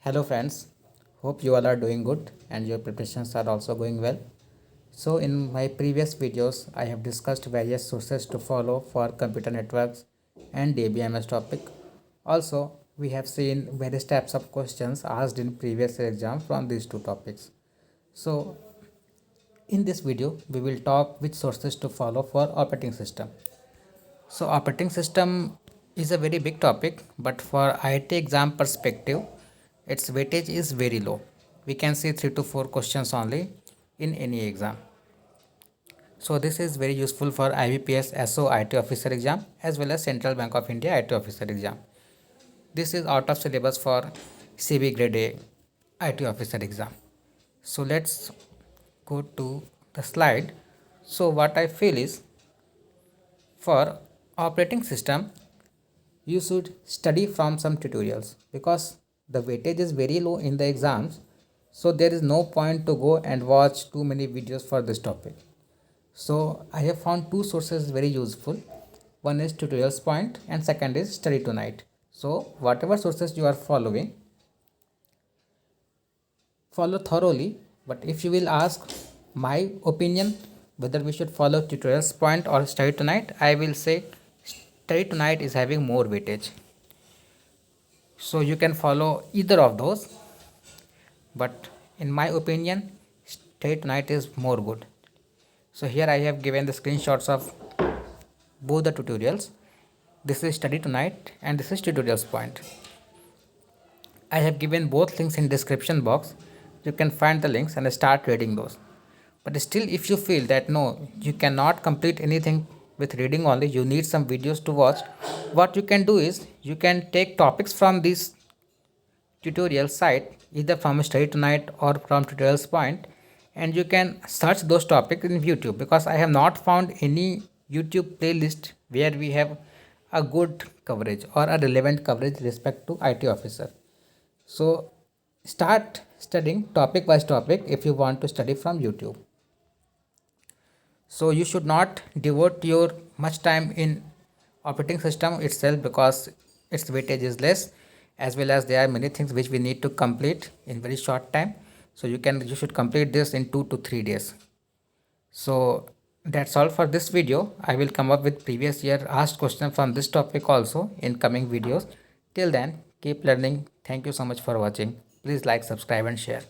Hello friends, hope you all are doing good and your preparations are also going well. So in my previous videos, I have discussed various sources to follow for computer networks and DBMS topic. Also, we have seen various types of questions asked in previous exam from these two topics. So in this video, we will talk which sources to follow for operating system. So operating system is a very big topic, but for IIT exam perspective, its weightage is very low. We can see 3 to 4 questions only in any exam. So this is very useful for IBPS SO IT officer exam as well as Central Bank of India IT officer exam. This is out of syllabus for CB grade A IT officer exam. So let's go to the slide. So what I feel is for operating system you should study from some tutorials because the weightage is very low in the exams, so there is no point to go and watch too many videos for this topic. So I have found two sources very useful. One is tutorials point and second is study tonight. So whatever sources you are following, follow thoroughly, but if you will ask my opinion whether we should follow tutorials point or study tonight, I will say study tonight is having more weightage. So you can follow either of those, but in my opinion study tonight is more good. So here I have given the screenshots of both the tutorials. This is study tonight and this is tutorials point. I have given both links in description box. You can find the links and start reading those. But still, if you feel that no, you cannot complete anything with reading only, you need some videos to watch, what you can do is you can take topics from this tutorial site either from study tonight or from tutorials point, and you can search those topics in YouTube because I have not found any YouTube playlist where we have a good coverage or a relevant coverage respect to IT officer. So start studying topic by topic if you want to study from YouTube. So you should not devote your much time in operating system itself because its weightage is less, as well as there are many things which we need to complete in very short time. So you should complete this in 2 to 3 days. So that's all for this video. I will come up with previous year asked question from this topic also in coming videos. Till then, keep learning. Thank you so much for watching. Please like, subscribe and share.